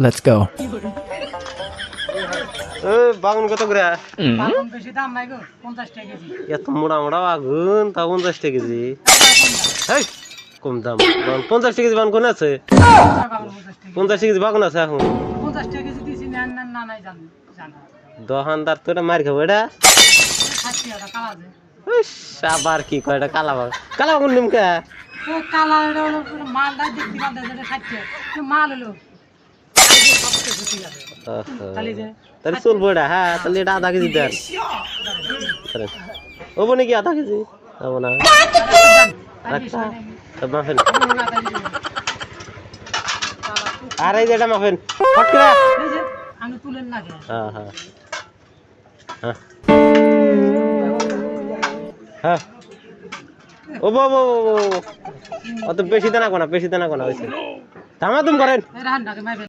Let's go. বাগুন কত করে? বাগুন বেশি দাম নাই গো, 50 টাকা কেজি। এত মোড়া মোড়া বাগুন তা 50 টাকা কেজি। হেই কম দাম। 50 টাকা কেজি বাগুন কোন আছে? 50 টাকা কেজি বাগুন আছে এখন। 50 টাকা কেজি দিছি না নাই জানি জানা। দোকানদার তো এটা মার খাবো এটা। 60 টাকা কালা আছে। ইস, আবার কি কয় এটা কালা বাগুন। কালা বাগুন নিমকা। ও কালা এটা হলো মালটা দেখতে পারতে যেটা 60 টাকা। মাল হলো খালি যে তাহলে চলবো এটা, হ্যাঁ তাহলে এটা আধা কেজি দেন। হবো নাকি আধা কেজি? হবো না। মাফেন আর এই যে এটা মাফেন ফটকা। আমি তুলেন লাগে। হ্যাঁ হ্যাঁ হ্যাঁ হ্যাঁ ও বাবু অত বেশি দানা কোনা, বেশি দানা কোনা হয়েছে। থামা তুম করেন। রান্নাকে মাইবে